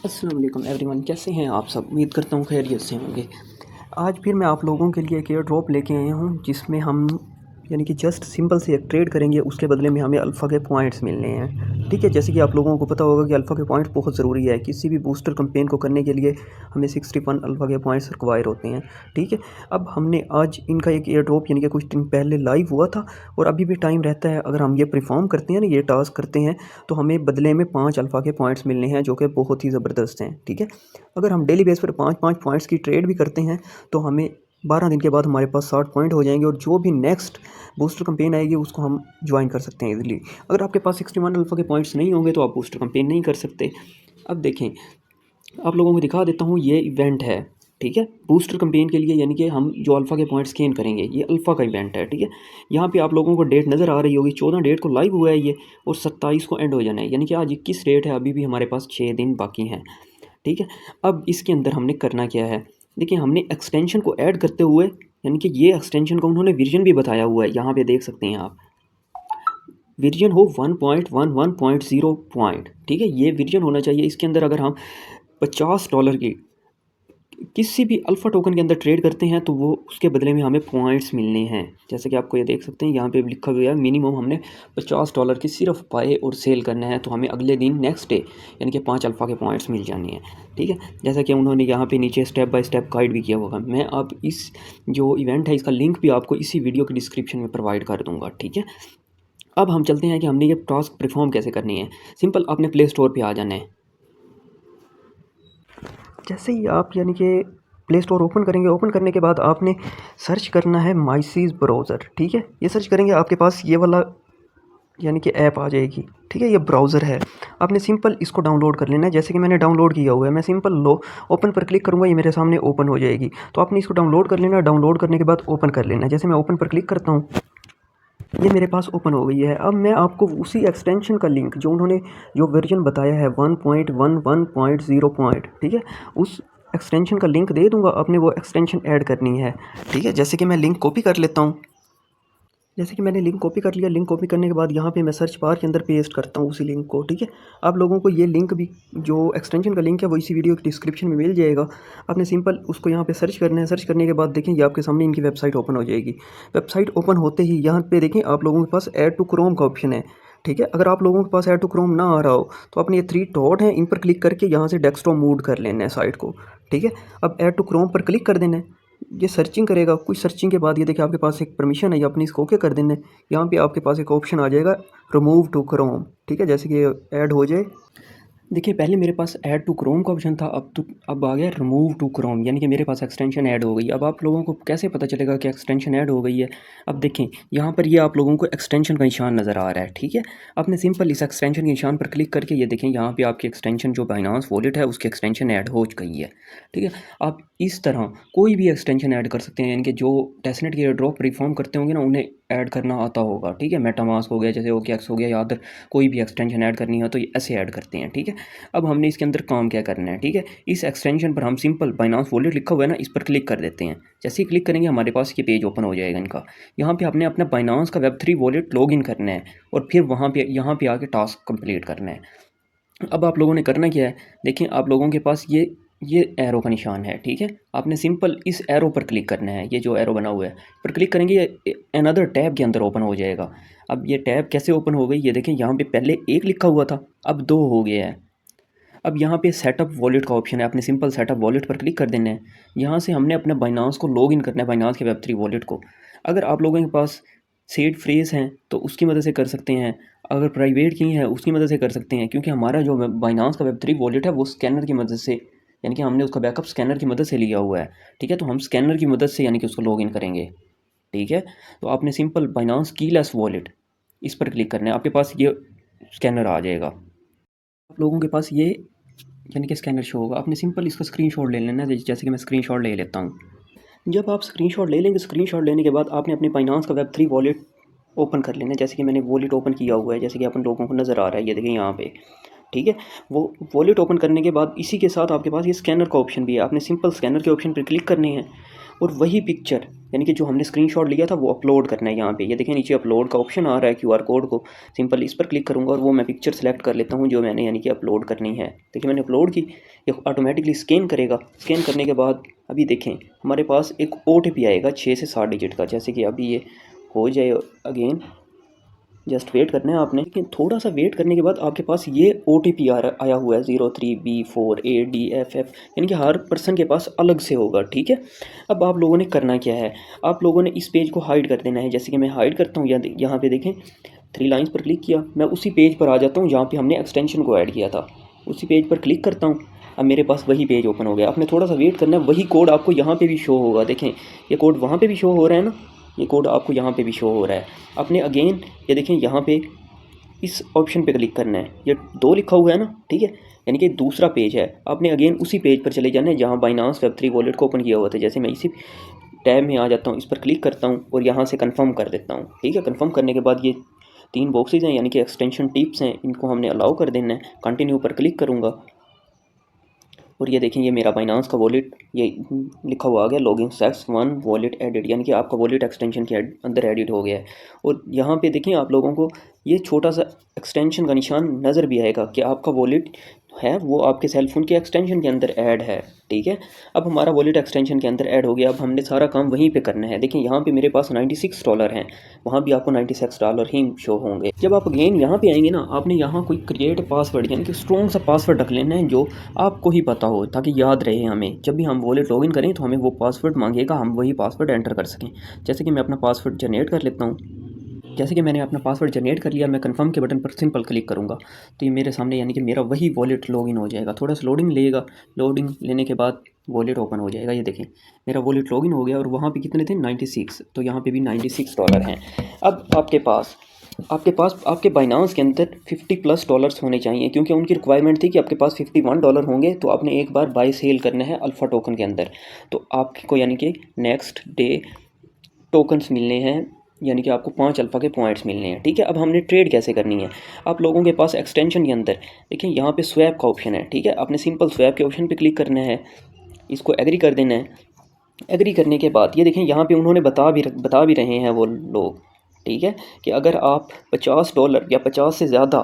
अस्सलाम वालेकुम एवरीवन, कैसे हैं आप सब। उम्मीद करता हूँ खैरियत से होंगे। आज फिर मैं आप लोगों के लिए एक एयर ड्रॉप लेके आया हूँ जिसमें हम यानी कि जस्ट सिंपल से एक ट्रेड करेंगे, उसके बदले में हमें अल्फ़ा के पॉइंट्स मिलने हैं। ठीक है, जैसे कि आप लोगों को पता होगा कि अल्फ़ा के पॉइंट्स बहुत ज़रूरी है। किसी भी बूस्टर कैंपेन को करने के लिए हमें 61 अल्फ़ा के पॉइंट्स रिक्वायर होते हैं। ठीक है, अब हमने आज इनका एक एयर ड्रॉप यानी कि कुछ दिन पहले लाइव हुआ था और अभी भी टाइम रहता है। अगर हम ये परफॉर्म करते हैं ना, ये टास्क करते हैं, तो हमें बदले में 5 अल्फ़ा के पॉइंट्स मिलने हैं, जो कि बहुत ही ज़बरदस्त हैं। ठीक है, अगर हम डेली बेस पर 5-5 पॉइंट्स की ट्रेड भी करते हैं तो हमें 12 दिन के बाद हमारे पास 60 पॉइंट हो जाएंगे और जो भी नेक्स्ट बूस्टर कैंपेन आएगी उसको हम ज्वाइन कर सकते हैं इजीली। अगर आपके पास 61 अल्फ़ा के पॉइंट्स नहीं होंगे तो आप बूस्टर कैंपेन नहीं कर सकते। अब देखें, आप लोगों को दिखा देता हूँ, ये इवेंट है। ठीक है, बूस्टर कैंपेन के लिए यानी कि हम जो अल्फ़ा के पॉइंट्स गेन करेंगे, ये अल्फ़ा का इवेंट है। ठीक है, यहाँ पे आप लोगों को डेट नज़र आ रही होगी, 14 डेट को लाइव हुआ है ये और 27 को एंड हो जाना है। यानी कि आज 21 डेट है, अभी भी हमारे पास 6 दिन बाकी हैं। ठीक है, अब इसके अंदर हमने करना क्या है, देखिए हमने एक्सटेंशन को ऐड करते हुए, यानी कि ये एक्सटेंशन का उन्होंने वर्जन भी बताया हुआ है, यहाँ पे देख सकते हैं आप। वर्जन हो 1.11.0 पॉइंट। ठीक है, ये वर्जन होना चाहिए। इसके अंदर अगर हम $50 की किसी भी अल्फ़ा टोकन के अंदर ट्रेड करते हैं तो वो उसके बदले में हमें पॉइंट्स मिलने हैं। जैसे कि आपको ये देख सकते हैं, यहाँ पे लिखा हुआ है मिनिमम हमने $50 की सिर्फ बाय और सेल करना है, तो हमें अगले दिन नेक्स्ट डे यानी कि 5 अल्फ़ा के पॉइंट्स मिल जाने हैं। ठीक है, जैसा कि उन्होंने यहाँ पे नीचे स्टेप बाय स्टेप गाइड भी किया होगा। मैं अब इस जो इवेंट है इसका लिंक भी आपको इसी वीडियो के डिस्क्रिप्शन में प्रोवाइड कर दूँगा। ठीक है, अब हम चलते हैं कि हमने ये टास्क परफॉर्म कैसे करनी है। सिंपल, आपने प्ले स्टोर पर आ जाना है। जैसे ही आप यानी कि प्ले स्टोर ओपन करेंगे, ओपन करने के बाद आपने सर्च करना है माइसीज ब्राउज़र। ठीक है, ये सर्च करेंगे आपके पास ये वाला यानी कि ऐप आ जाएगी। ठीक है, ये ब्राउज़र है, आपने सिंपल इसको डाउनलोड कर लेना है। जैसे कि मैंने डाउनलोड किया हुआ है, मैं सिंपल लो ओपन पर क्लिक करूँगा, ये मेरे सामने ओपन हो जाएगी। तो आपने इसको डाउनलोड कर लेना है, डाउनलोड करने के बाद ओपन कर लेना है। जैसे मैं ओपन पर क्लिक करता हूँ, ये मेरे पास ओपन हो गई है। अब मैं आपको उसी एक्सटेंशन का लिंक जो उन्होंने जो वर्जन बताया है 1.11.0 पॉइंट, ठीक है, उस एक्सटेंशन का लिंक दे दूंगा। आपने वो एक्सटेंशन ऐड करनी है। ठीक है, जैसे कि मैं लिंक कॉपी कर लेता हूँ। जैसे कि मैंने लिंक कॉपी कर लिया, लिंक कॉपी करने के बाद यहाँ पे मैं सर्च बार के अंदर पेस्ट करता हूँ उसी लिंक को। ठीक है, आप लोगों को ये लिंक भी जो एक्सटेंशन का लिंक है वो इसी वीडियो के डिस्क्रिप्शन में मिल जाएगा। आपने सिंपल उसको यहाँ पे सर्च करना है। सर्च करने के बाद देखें, ये आपके सामने इनकी वेबसाइट ओपन हो जाएगी। वेबसाइट ओपन होते ही यहाँ पे देखें आप लोगों के पास ऐड टू क्रोम का ऑप्शन है। ठीक है, अगर आप लोगों के पास ऐड टू क्रोम ना आ रहा हो तो अपने ये 3 डॉट हैं, इन पर क्लिक करके यहाँ से डेस्कटॉप मूव कर लेना है साइट को। ठीक है, अब ऐड टू क्रोम पर क्लिक कर देना है। ये सर्चिंग करेगा, कुछ सर्चिंग के बाद ये देखिए आपके पास एक परमिशन है, ये अपनी इसको ओके कर देना है। यहाँ पे आपके पास एक ऑप्शन आ जाएगा रिमूव टू क्रोम। ठीक है, जैसे कि ऐड हो जाए, देखिए पहले मेरे पास ऐड टू क्रोम का ऑप्शन था, अब आ गया रिमूव टू क्रोम, यानी कि मेरे पास एक्सटेंशन ऐड हो गई। अब आप लोगों को कैसे पता चलेगा कि एक्सटेंशन ऐड हो गई है। अब देखें यहाँ पर ये आप लोगों को एक्सटेंशन का निशान नज़र आ रहा है। ठीक है, आपने सिंपल इस एक्सटेंशन के निशान पर क्लिक करके ये देखें यहाँ पे आपकी एक्सटेंशन जो बाइनांस वॉलेट है उसकी एक्सटेंशन ऐड हो गई है। ठीक है, आप इस तरह कोई भी एक्सटेंशन ऐड कर सकते हैं, यानी कि जो टेस्टनेट के ड्रॉप रिफॉर्म करते होंगे ना, उन्हें ऐड करना आता होगा। ठीक है, मेटामास्क हो गया, जैसे OKX हो गया, या अदर कोई भी एक्सटेंशन ऐड करनी हो तो ये ऐसे ऐड करते हैं। ठीक है, अब हमने इसके अंदर काम क्या करना है। ठीक है, इस एक्सटेंशन पर हम सिंपल बाइनांस वॉलेट लिखा हुआ है ना, इस पर क्लिक कर देते हैं। जैसे ही क्लिक करेंगे हमारे पास ये पेज ओपन हो जाएगा इनका। यहाँ पे आपने अपना बाइनांस का Web3 वॉलेट लॉग इन करना है और फिर वहाँ पे यहाँ पे आके टास्क कंप्लीट करना है। अब आप लोगों ने करना क्या है, देखिए आप लोगों के पास ये एरो का निशान है। ठीक है, आपने सिंपल इस एरो पर क्लिक करना है, ये जो एरो बना हुआ है पर क्लिक करेंगे, ये अनदर टैब के अंदर ओपन हो जाएगा। अब ये टैब कैसे ओपन हो गई, ये देखें यहाँ पे पहले 1 लिखा हुआ था, अब 2 हो गया है। अब यहाँ पे सेटअप वॉलेट का ऑप्शन है, आपने सिंपल सेटअप वॉलेट पर क्लिक कर देना है। यहाँ से हमने अपने बाइनांस को लॉग इन करना है, बाइनांस के Web3 वॉलेट को। अगर आप लोगों के पास सीड फ्रेज़ हैं तो उसकी मदद से कर सकते हैं, अगर प्राइवेट की है उसकी मदद से कर सकते हैं, क्योंकि हमारा जो बाइनांस का Web3 वॉलेट है वो स्कैनर की मदद से, यानी कि हमने उसका बैकअप स्कैनर की मदद से लिया हुआ है। ठीक है, तो हम स्कैनर की मदद से यानी कि उसको लॉग इन करेंगे। ठीक है, तो आपने सिंपल बाइनांस कीलेस वॉलेट इस पर क्लिक करना है, आपके पास ये स्कैनर आ जाएगा। आप लोगों के पास ये यानी कि स्कैनर शो होगा, आपने सिंपल इसका स्क्रीनशॉट ले लेना है। जैसे कि मैं स्क्रीनशॉट ले लेता हूँ। जब आप स्क्रीनशॉट ले लेंगे, स्क्रीनशॉट लेने के बाद आपने अपने बाइनांस का Web3 वॉलेट ओपन कर लेना है। जैसे कि मैंने वॉलेट ओपन किया हुआ है, जैसे कि अपन लोगों को नज़र आ रहा है, ये देखिए यहाँ पे। ठीक है, वो वॉलेट ओपन करने के बाद इसी के साथ आपके पास ये स्कैनर का ऑप्शन भी है, आपने सिंपल स्कैनर के ऑप्शन पर क्लिक करने हैं और वही पिक्चर यानी कि जो हमने स्क्रीनशॉट लिया था वो अपलोड करना है यहाँ पे। ये देखें नीचे अपलोड का ऑप्शन आ रहा है, क्यूआर कोड को सिंपल इस पर क्लिक करूँगा और वो मैं पिक्चर सेलेक्ट कर लेता हूँ जो मैंने यानी कि अपलोड करनी है। देखिए मैंने अपलोड की, ये ऑटोमेटिकली स्कैन करेगा। स्कैन करने के बाद अभी देखें हमारे पास एक OTP आएगा 6 से 7 डिजिट का। जैसे कि अभी ये हो जाए अगेन, जस्ट वेट करना है आपने। लेकिन थोड़ा सा वेट करने के बाद आपके पास ये OTP आया हुआ है 03B4ADFF, यानी कि हर पर्सन के पास अलग से होगा, ठीक है। अब आप लोगों ने करना क्या है, आप लोगों ने इस पेज को हाइड कर देना है। जैसे कि मैं हाइड करता हूँ, यहाँ पे देखें 3 लाइन्स पर क्लिक किया, मैं उसी पेज पर आ जाता हूँ जहाँ पर हमने एक्सटेंशन को ऐड किया था। उसी पेज पर क्लिक करता हूँ, अब मेरे पास वही पेज ओपन हो गया। आपने थोड़ा सा वेट करना है, वही कोड आपको यहाँ पे भी शो होगा। देखें ये कोड वहाँ पे भी शो हो रहा है ना, ये कोड आपको यहाँ पे भी शो हो रहा है। आपने अगेन ये देखें यहाँ पे इस ऑप्शन पे क्लिक करना है, ये 2 लिखा हुआ है ना, ठीक है, यानी कि दूसरा पेज है। आपने अगेन उसी पेज पर चले जाना है जहाँ बाइनांस वेब3 वॉलेट को ओपन किया हुआ था। जैसे मैं इसी टैब में आ जाता हूँ, इस पर क्लिक करता हूँ और यहाँ से कन्फर्म कर देता हूँ, ठीक है। कन्फर्म करने के बाद ये 3 बॉक्सेज हैं यानी कि एक्सटेंशन टिप्स हैं, इनको हमने अलाउ कर देना है। कंटिन्यू पर क्लिक करूँगा और ये देखें ये मेरा बाइनांस का वॉलेट ये लिखा हुआ आ गया, लॉगिन सक्सेस 1 वॉलेट एडिट, यानी कि आपका वॉलेट एक्सटेंशन के अंदर एडिट हो गया है। और यहाँ पे देखें आप लोगों को ये छोटा सा एक्सटेंशन का निशान नज़र भी आएगा कि आपका वॉलेट है वो आपके सेलफोन के एक्सटेंशन के अंदर ऐड है, ठीक है। अब हमारा वॉलेट एक्सटेंशन के अंदर ऐड हो गया। अब हमने सारा काम वहीं पे करना है। देखिए यहाँ पे मेरे पास $96 हैं, वहाँ भी आपको $96 ही शो होंगे। जब आप अगेन यहाँ पे आएंगे ना, आपने यहाँ कोई क्रिएट पासवर्ड यानी कि स्ट्रॉन्ग सा पासवर्ड रख लेना है जो आपको ही पता हो, ताकि याद रहे हमें। जब भी हम वॉलेट लॉगिन करें तो हमें वो पासवर्ड मांगेगा, हम वही पासवर्ड एंटर कर सकें। जैसे कि मैं अपना पासवर्ड जनरेट कर लेता हूँ। जैसे कि मैंने अपना पासवर्ड जनरेट कर लिया, मैं कंफर्म के बटन पर सिंपल क्लिक करूँगा तो ये मेरे सामने यानी कि मेरा वही वॉलेट लॉगिन हो जाएगा। थोड़ा सा लोडिंग लेगा, लोडिंग लेने के बाद वॉलेट ओपन हो जाएगा। ये देखें मेरा वॉलेट लॉगिन हो गया और वहाँ पे कितने थे 96, तो यहाँ पे भी $96 हैं। अब आपके पास आपके बाइनांस के अंदर $50+ होने चाहिए, क्योंकि उनकी रिक्वायरमेंट थी कि आपके पास $51 होंगे तो आपने एक बार बाय सेल करना है अल्फ़ा टोकन के अंदर। तो आपको यानी कि नेक्स्ट डे टोकन्स मिलने हैं, यानी कि आपको 5 अल्फ़ा के पॉइंट्स मिलने हैं, ठीक है। अब हमने ट्रेड कैसे करनी है, आप लोगों के पास एक्सटेंशन के अंदर देखिए यहाँ पे स्वैप का ऑप्शन है, ठीक है। आपने सिंपल स्वैप के ऑप्शन पे क्लिक करना है, इसको एग्री कर देना है। एग्री करने के बाद ये देखें यहाँ पे उन्होंने बता भी रहे हैं वो लोग, ठीक है, कि अगर आप $50 या 50 से ज़्यादा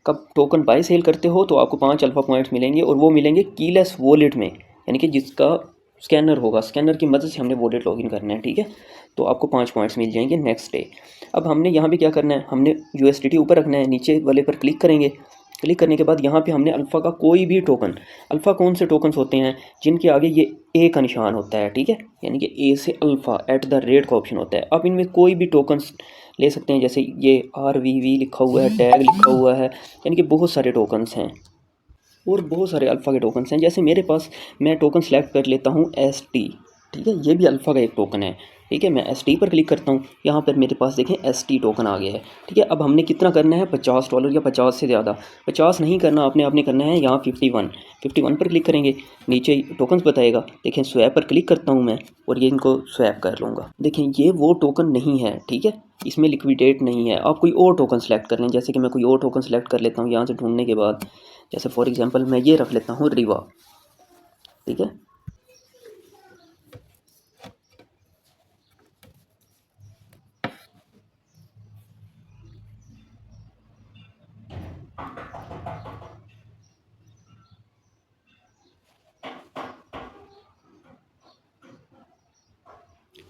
का टोकन बाय सेल करते हो तो आपको 5 अल्फ़ा पॉइंट्स मिलेंगे, और वो मिलेंगे कीलेस वॉलेट में, यानी कि जिसका स्कैनर होगा, स्कैनर की मदद से हमने वॉलेट लॉगिन करना है, ठीक है। तो आपको 5 पॉइंट्स मिल जाएंगे नेक्स्ट डे। अब हमने यहाँ पे क्या करना है, हमने USDT ऊपर रखना है, नीचे वाले पर क्लिक करेंगे। क्लिक करने के बाद यहाँ पे हमने अल्फ़ा का कोई भी टोकन, अल्फ़ा कौन से टोकन्स होते हैं जिनके आगे ये ए का निशान होता है, ठीक है, यानी कि ए से अल्फ़ा @ का ऑप्शन होता है। आप इनमें कोई भी टोकन्स ले सकते हैं, जैसे ये RVV लिखा हुआ है, टैग लिखा हुआ है, यानी कि बहुत सारे टोकन्स हैं और बहुत सारे अल्फ़ा के टोकन्स हैं। जैसे मेरे पास, मैं टोकन सेलेक्ट कर लेता हूँ ST, ठीक है, ये भी अल्फ़ा का एक टोकन है, ठीक है। मैं ST पर क्लिक करता हूँ, यहाँ पर मेरे पास देखें ST टोकन आ गया है, ठीक है। अब हमने कितना करना है, $50 या 50 से ज़्यादा। 50 नहीं करना आपने करना है यहाँ 51 पर क्लिक करेंगे, नीचे टोकन्स बताएगा। देखें स्वैप पर क्लिक करता हूँ मैं और ये इनको स्वैप कर लूँगा। देखें ये वो टोकन नहीं है, ठीक है, इसमें लिक्विडेट नहीं है। आप कोई और टोकन सेलेक्ट कर लें, जैसे कि मैं कोई और टोकन सेलेक्ट कर लेता हूँ यहाँ से ढूंढने के बाद। जैसे फॉर एग्जांपल मैं ये रख लेता हूँ रिवा, ठीक है।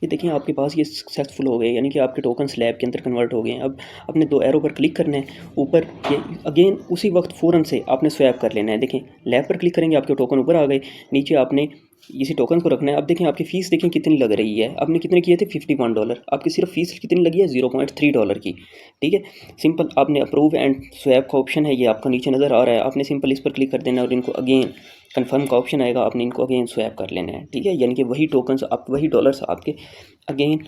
ये देखिए आपके पास ये सक्सेसफुल हो गए, यानी कि आपके टोकन स्लैब के अंदर कन्वर्ट हो गए हैं। अब अपने 2 एरो पर क्लिक करना है ऊपर, ये अगेन उसी वक्त फ़ौरन से आपने स्वैप कर लेना है। देखें लेफ़्ट पर क्लिक करेंगे, आपके टोकन ऊपर आ गए, नीचे आपने इसी टोकन को रखना है। अब देखें आपकी फ़ीस देखें कितनी लग रही है, आपने कितने किए थे $51, आपकी सिर्फ फ़ीस कितनी लगी है $0.3 की, ठीक है। सिंपल आपने अप्रूव एंड स्वैप का ऑप्शन है, ये आपका नीचे नज़र आ रहा है, आपने सिंपल इस पर क्लिक कर देना और इनको अगेन कन्फर्म का ऑप्शन आएगा, आपने इनको अगेन स्वैप कर लेना है, ठीक है। यानी कि वही टोकन्स आप, वही डॉलर्स आपके अगेन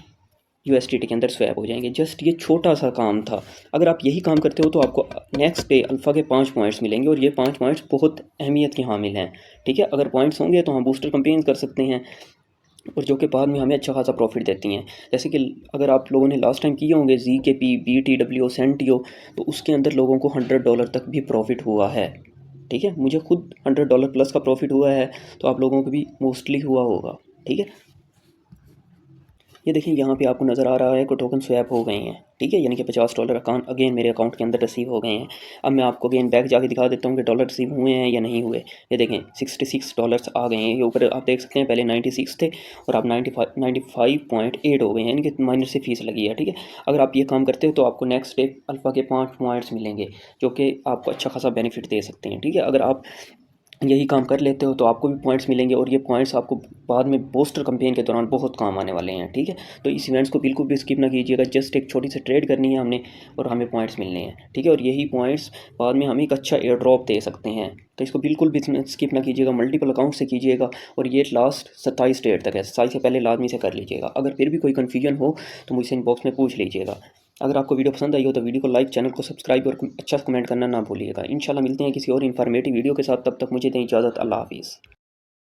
USDT के अंदर स्वैप हो जाएंगे। जस्ट ये छोटा सा काम था। अगर आप यही काम करते हो तो आपको नेक्स्ट डे अल्फ़ा के 5 पॉइंट्स मिलेंगे, और ये 5 पॉइंट्स बहुत अहमियत के हामिल हैं, ठीक है। अगर पॉइंट्स होंगे तो हम बूस्टर कैंपेन कर सकते हैं, और जो कि बाद में हमें अच्छा खासा प्रॉफिट देती हैं। जैसे कि अगर आप लोगों ने लास्ट टाइम किए होंगे ZKP, BTW, सेंटियो, तो उसके अंदर लोगों को $100 तक भी प्रॉफिट हुआ है, ठीक है। मुझे खुद $100+ का प्रॉफिट हुआ है, तो आप लोगों को भी मोस्टली हुआ होगा, ठीक है। ये देखिए यहाँ पे आपको नज़र आ रहा है कि टोकन स्वैप हो गए हैं, ठीक है, यानी कि $50 अकाउंट अगेन मेरे अकाउंट के अंदर रिसीव हो गए हैं। अब मैं आपको अगेन बैक जाके दिखा देता हूँ कि डॉलर रिसीव हुए हैं या नहीं हुए। ये देखें $66 आ गए हैं, ये ऊपर आप देख सकते हैं, पहले 96 थे और अब 95.8 हो गए हैं, यानी कि माइनर से फीस लगी है, ठीक है। अगर आप ये काम करते हो तो आपको नेक्स्ट डे अल्फ़ा के 5 पॉइंट्स मिलेंगे, जो कि आपको अच्छा खासा बेनिफिट दे सकते हैं, ठीक है। अगर आप यही काम कर लेते हो तो आपको भी पॉइंट्स मिलेंगे और ये पॉइंट्स आपको बाद में बूस्टर कैंपेन के दौरान बहुत काम आने वाले हैं, ठीक है। तो इस इवेंट्स को बिल्कुल भी स्किप ना कीजिएगा, जस्ट एक छोटी सी ट्रेड करनी है हमने और हमें पॉइंट्स मिलने हैं, ठीक है। और यही पॉइंट्स बाद में हमें एक अच्छा एयर ड्रॉप दे सकते हैं, तो इसको बिल्कुल भी स्किप ना कीजिएगा, मल्टीपल अकाउंट से कीजिएगा और ये लास्ट 27 डेट तक है, 27 से पहले लाजमी से कर लीजिएगा। अगर फिर भी कोई कन्फ्यूजन हो तो मुझसे इनबॉक्स में पूछ लीजिएगा। अगर आपको वीडियो पसंद आई हो तो वीडियो को लाइक, चैनल को सब्सक्राइब और अच्छा कमेंट करना ना भूलिएगा। इंशाल्लाह मिलते हैं किसी और इन्फॉर्मेटिव वीडियो के साथ, तब तक मुझे दें इजाज़त। अल्लाह हाफिज़।